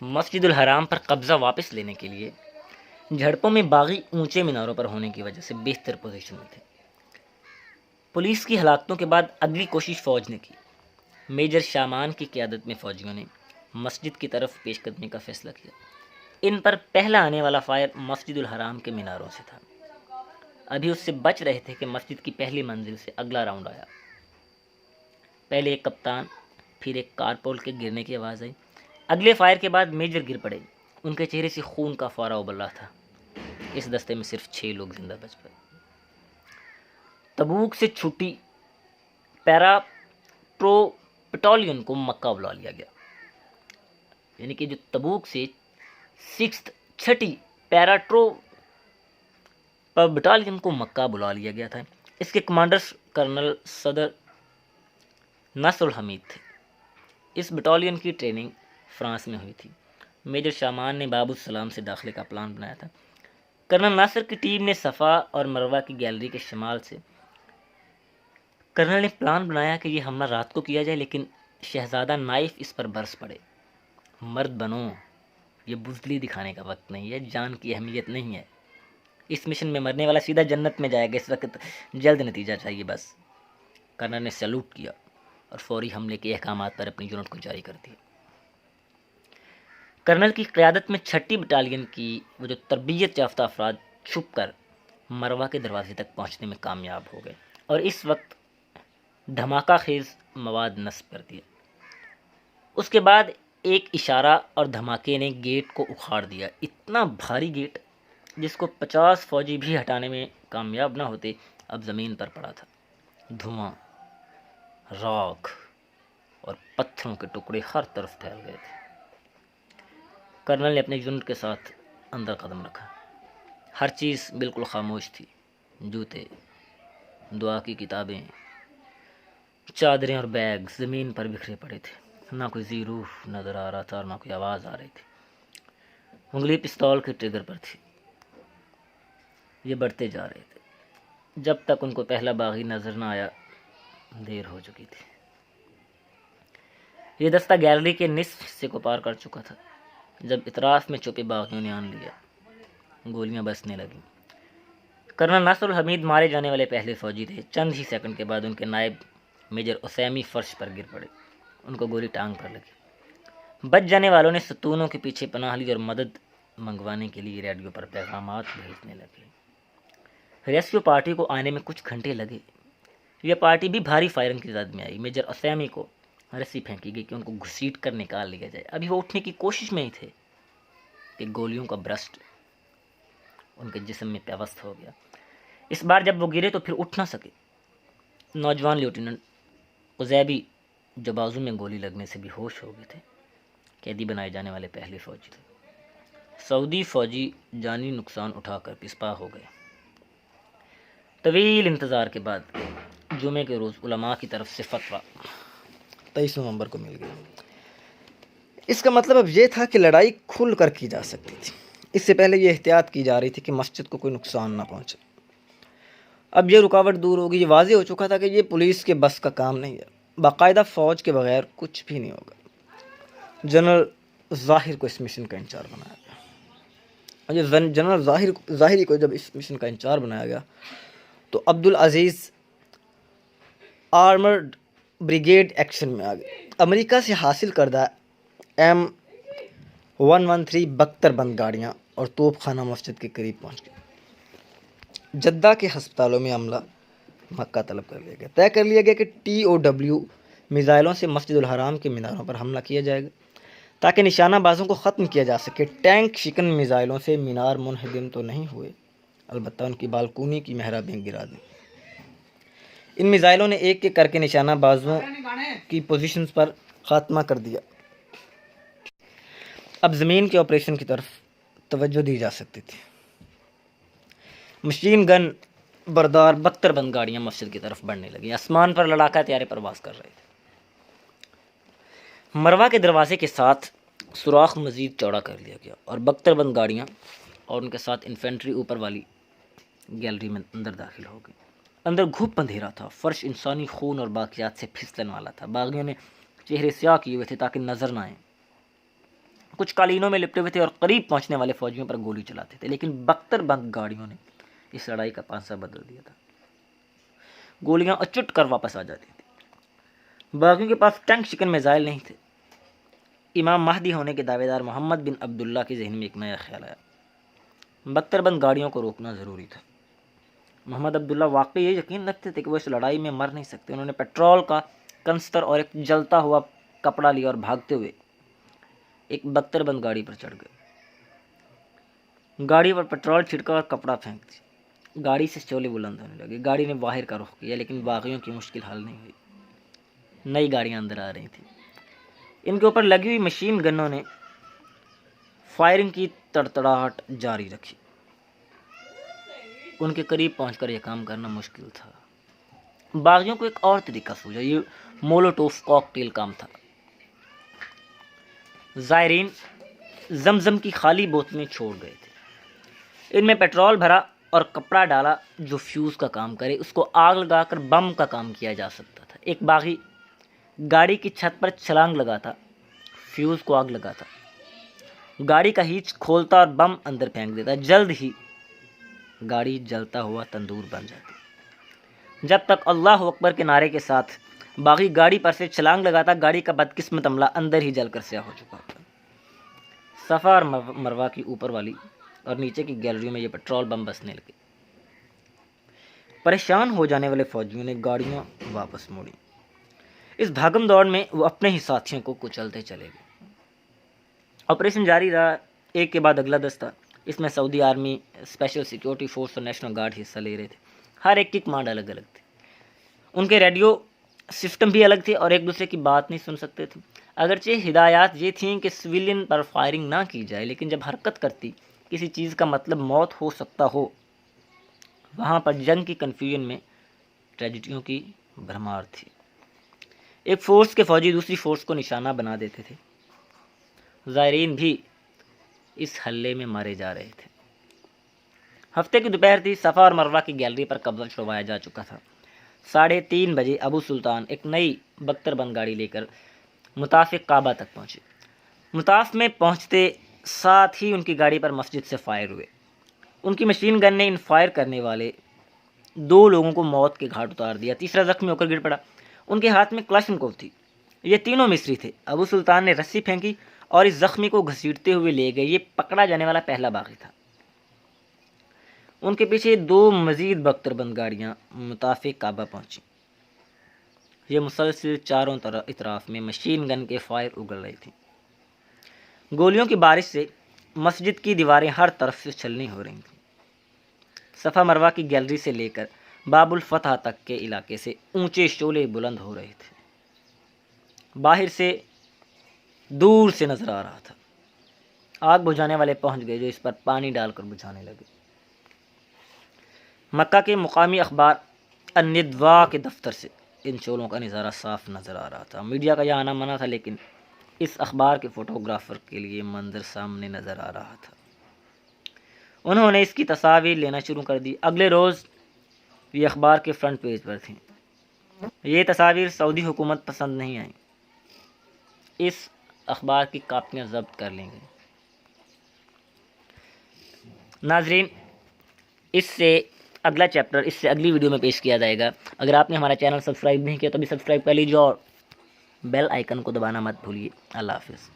مسجد الحرام پر قبضہ واپس لینے کے لیے جھڑپوں میں باغی اونچے میناروں پر ہونے کی وجہ سے بہتر پوزیشن میں تھے۔ پولیس کی ہلاکتوں کے بعد اگلی کوشش فوج نے کی۔ میجر شامان کی قیادت میں فوجیوں نے مسجد کی طرف پیش قدمی کا فیصلہ کیا۔ ان پر پہلا آنے والا فائر مسجد الحرام کے میناروں سے تھا۔ ابھی اس سے بچ رہے تھے کہ مسجد کی پہلی منزل سے اگلا راؤنڈ آیا۔ پہلے ایک کپتان، پھر ایک کارپول کے گرنے کی آواز آئی۔ اگلے فائر کے بعد میجر گر پڑے۔ ان کے چہرے سے خون کا فوارہ ابل رہا تھا۔ اس دستے میں صرف 6 لوگ زندہ بچ پائے۔ تبوک سے چھٹی پیرا پرو بٹالین کو مکہ بلا لیا گیا، یعنی کہ جو تبوک سے 6th پیراٹرو بٹالین کو مکہ بلا لیا گیا تھا۔ اس کے کمانڈرز کرنل صدر ناصر الحمید تھے۔ اس بٹالین کی ٹریننگ فرانس میں ہوئی تھی۔ میجر شامان نے باب السلام سے داخلے کا پلان بنایا تھا۔ کرنل ناصر کی ٹیم نے صفا اور مروہ کی گیلری کے شمال سے کرنل نے پلان بنایا کہ یہ حملہ رات کو کیا جائے، لیکن شہزادہ نائف اس پر برس پڑے۔ مرد بنو، یہ بزدلی دکھانے کا وقت نہیں ہے، جان کی اہمیت نہیں ہے۔ اس مشن میں مرنے والا سیدھا جنت میں جائے گا، اس وقت جلد نتیجہ چاہیے بس۔ کرنل نے سیلوٹ کیا اور فوری حملے کے احکامات پر اپنی یونٹ کو جاری کر دیا۔ کرنل کی قیادت میں 6 بٹالین کی وہ جو تربیت یافتہ افراد چھپ کر مروہ کے دروازے تک پہنچنے میں کامیاب ہو گئے اور اس وقت دھماکہ خیز مواد نصب کر دیا۔ اس کے بعد ایک اشارہ اور دھماکے نے گیٹ کو اکھاڑ دیا۔ اتنا بھاری گیٹ جس کو 50 فوجی بھی ہٹانے میں کامیاب نہ ہوتے، اب زمین پر پڑا تھا۔ دھواں، راکھ اور پتھروں کے ٹکڑے ہر طرف پھیل گئے تھے۔ کرنل نے اپنے یونٹ کے ساتھ اندر قدم رکھا۔ ہر چیز بالکل خاموش تھی۔ جوتے، دعا کی کتابیں، چادریں اور بیگ زمین پر بکھرے پڑے تھے۔ نہ کوئی ذی روح نظر آ رہا تھا اور نہ کوئی آواز آ رہی تھی۔ انگلی پستول کے ٹریگر پر تھی۔ یہ بڑھتے جا رہے تھے۔ جب تک ان کو پہلا باغی نظر نہ آیا، دیر ہو چکی تھی۔ یہ دستہ گیلری کے نصف حصے کو پار کر چکا تھا جب اطراف میں چھپے باغیوں نے آن لیا۔ گولیاں برسنے لگیں۔ کرنل ناصر الحمید مارے جانے والے پہلے فوجی تھے۔ چند ہی سیکنڈ کے بعد ان کے نائب میجر اسیمی فرش پر گر پڑے۔ ان کو گولی ٹانگ پر لگی۔ بچ جانے والوں نے ستونوں کے پیچھے پناہ لی اور مدد منگوانے کے لیے ریڈیو پر پیغامات بھیجنے لگے۔ ریسکیو پارٹی کو آنے میں کچھ گھنٹے لگے۔ یہ پارٹی بھی بھاری فائرنگ کی زد میں آئی۔ میجر اسیمی کو رسی پھینکی گئی کہ ان کو گھسیٹ کر نکال لیا جائے۔ ابھی وہ اٹھنے کی کوشش میں ہی تھے کہ گولیوں کا برسٹ ان کے جسم میں پیوست ہو گیا۔ اس بار جب وہ گرے تو پھر اٹھ نہ سکے۔ نوجوان لیوٹیننٹ قزیبی جو بازو میں گولی لگنے سے بھی ہوش ہو گئے تھے، قیدی بنائے جانے والے پہلے فوجی تھے۔ سعودی فوجی جانی نقصان اٹھا کر پسپا ہو گئے۔ طویل انتظار کے بعد جمعے کے روز علماء کی طرف سے فتویٰ 23 نومبر کو مل گیا۔ اس کا مطلب اب یہ تھا کہ لڑائی کھل کر کی جا سکتی تھی۔ اس سے پہلے یہ احتیاط کی جا رہی تھی کہ مسجد کو کوئی نقصان نہ پہنچے۔ اب یہ رکاوٹ دور ہوگی۔ یہ واضح ہو چکا تھا کہ یہ پولیس کے بس کا کام نہیں ہے۔ باقاعدہ فوج کے بغیر کچھ بھی نہیں ہوگا۔ جنرل ظاہر کو اس مشن کا انچارج بنایا گیا۔ اور جنرل ظاہری کو جب اس مشن کا انچارج بنایا گیا تو عبدالعزیز آرمرڈ بریگیڈ ایکشن میں آ گئے۔ امریکہ سے حاصل کردہ M113 بختر بند گاڑیاں اور توپ خانہ مسجد کے قریب پہنچ گئے۔ جدہ کے ہسپتالوں میں عملہ مکہ طلب کر لیا گیا۔ طے کر لیا گیا کہ TOW میزائلوں سے مسجد الحرام کے میناروں پر حملہ کیا جائے گا تاکہ نشانہ بازوں کو ختم کیا جا سکے۔ ٹینک شکن میزائلوں سے مینار منہدم تو نہیں ہوئے، البتہ ان کی بالکونی کی محرابیں گرا دیں۔ ان میزائلوں نے ایک ایک کر کے نشانہ بازوں کی پوزیشنز پر خاتمہ کر دیا۔ اب زمین کے آپریشن کی طرف توجہ دی جا سکتی تھی۔ مشین گن بردار بختر بند گاڑیاں مسجد کی طرف بڑھنے لگیں۔ آسمان پر لڑاکا طیارے پرواز کر رہے تھے۔ مروہ کے دروازے کے ساتھ سوراخ مزید چوڑا کر لیا گیا اور بختر بند گاڑیاں اور ان کے ساتھ انفینٹری اوپر والی گیلری میں اندر داخل ہو گئی۔ اندر گھپ اندھیرا تھا۔ فرش انسانی خون اور باقیات سے پھسلن والا تھا۔ باغیوں نے چہرے سیاہ کیے ہوئے تھے تاکہ نظر نہ آئیں۔ کچھ قالینوں میں لپٹے ہوئے تھے اور قریب پہنچنے والے فوجیوں پر گولی چلاتے تھے، لیکن بختر بند گاڑیوں نے اس لڑائی کا پانسا بدل دیا تھا۔ گولیاں اچٹ کر واپس آ جاتی تھیں۔ باغیوں کے پاس ٹینک شکن میزائل نہیں تھے۔ امام مہدی ہونے کے دعوے دار محمد بن عبداللہ کے ذہن میں ایک نیا خیال آیا، بختر بند گاڑیوں کو روکنا ضروری تھا۔ محمد عبداللہ واقعی یہ یقین رکھتے تھے کہ وہ اس لڑائی میں مر نہیں سکتے۔ انہوں نے پیٹرول کا کنستر اور ایک جلتا ہوا کپڑا لیا اور بھاگتے ہوئے ایک بختر بند گاڑی پر چڑھ گئے۔ گاڑی پر پیٹرول چھڑکا اور کپڑا پھینک دیا۔ گاڑی سے شعلے بلند ہونے لگے۔ گاڑی نے باہر کا رخ کیا، لیکن باغیوں کی مشکل حل نہیں ہوئی۔ نئی گاڑیاں اندر آ رہی تھیں۔ ان کے اوپر لگی ہوئی مشین گنوں نے فائرنگ کی تڑتڑاہٹ جاری رکھی۔ ان کے قریب پہنچ کر یہ کام کرنا مشکل تھا۔ باغیوں کو ایک اور طریقہ سوچا، یہ مولوٹوف کاکٹیل کام تھا۔ زائرین زمزم کی خالی بوتلیں چھوڑ گئے تھے، ان میں پیٹرول بھرا اور کپڑا ڈالا جو فیوز کا کام کرے، اس کو آگ لگا کر بم کا کام کیا جا سکتا تھا۔ ایک باغی گاڑی کی چھت پر چھلانگ لگاتا، فیوز کو آگ لگاتا، گاڑی کا ہیچ کھولتا اور بم اندر پھینک دیتا۔ جلد ہی گاڑی جلتا ہوا تندور بن جاتی۔ جب تک اللہ اکبر کے نعرے کے ساتھ باغی گاڑی پر سے چھلانگ لگاتا، گاڑی کا بدقسمت عملہ اندر ہی جل کر سیاہ ہو چکا ہوتا۔ صفا اور مروہ کی اوپر والی اور نیچے کی گیلریوں میں یہ پیٹرول بم بسنے لگے۔ پریشان ہو جانے والے فوجیوں نے گاڑیاں واپس موڑی۔ اس بھاگم دوڑ میں وہ اپنے ہی ساتھیوں کو کچلتے چلے گئے۔ آپریشن جاری رہا، ایک کے بعد اگلا دستہ۔ اس میں سعودی آرمی، اسپیشل سیکیورٹی فورس اور نیشنل گارڈ حصہ لے رہے تھے۔ ہر ایک کی کمانڈ الگ الگ تھی۔ ان کے ریڈیو سسٹم بھی الگ تھے اور ایک دوسرے کی بات نہیں سن سکتے تھے۔ اگرچہ ہدایات یہ تھیں کہ سویلین پر فائرنگ نہ کی جائے، لیکن جب حرکت کرتی کسی چیز کا مطلب موت ہو سکتا ہو، وہاں پر جنگ کی کنفیوژن میں ٹریجڈیوں کی بھرمار تھی۔ ایک فورس کے فوجی دوسری فورس کو نشانہ بنا دیتے تھے۔ زائرین بھی اس حلے میں مارے جا رہے تھے۔ ہفتے کی دوپہر تھی۔ صفا اور مروہ کی گیلری پر قبضہ چھڑوایا جا چکا تھا۔ 3:30 بجے ابو سلطان ایک نئی بختر بند گاڑی لے کر مطاف کعبہ تک پہنچے۔ مطاف میں پہنچتے ساتھ ہی ان کی گاڑی پر مسجد سے فائر ہوئے۔ ان کی مشین گن نے ان فائر کرنے والے 2 لوگوں کو موت کے گھاٹ اتار دیا، تیسرا زخمی ہو کر گر پڑا۔ ان کے ہاتھ میں کلاشنکوف تھی۔ یہ تینوں مصری تھے۔ ابو سلطان نے رسی پھینکی اور اس زخمی کو گھسیٹتے ہوئے لے گئے۔ یہ پکڑا جانے والا پہلا باغی تھا۔ ان کے پیچھے 2 مزید بختر بند گاڑیاں مطاف کعبہ پہنچیں۔ یہ مسلسل چاروں اطراف میں مشین گن کے فائر اگل رہی تھیں۔ گولیوں کی بارش سے مسجد کی دیواریں ہر طرف سے چھلنی ہو رہی تھیں۔ صفا مروہ کی گیلری سے لے کر باب الفتح تک کے علاقے سے اونچے شعلے بلند ہو رہے تھے۔ باہر سے دور سے نظر آ رہا تھا۔ آگ بجھانے والے پہنچ گئے جو اس پر پانی ڈال کر بجھانے لگے۔ مکہ کے مقامی اخبار الندوا کے دفتر سے ان شعلوں کا نظارہ صاف نظر آ رہا تھا۔ میڈیا کا یہ آنا منع تھا، لیکن اس اخبار کے فوٹوگرافر کے لیے منظر سامنے نظر آ رہا تھا۔ انہوں نے اس کی تصاویر لینا شروع کر دی۔ اگلے روز یہ اخبار کے فرنٹ پیج پر تھیں۔ یہ تصاویر سعودی حکومت پسند نہیں آئیں۔ اس اخبار کی کاپیاں ضبط کر لیں گے۔ ناظرین، اس سے اگلا چیپٹر اس سے اگلی ویڈیو میں پیش کیا جائے گا۔ اگر آپ نے ہمارا چینل سبسکرائب نہیں کیا تو ابھی سبسکرائب کر لیجیے اور بیل آئیکن کو دبانا مت بھولیے۔ اللہ حافظ۔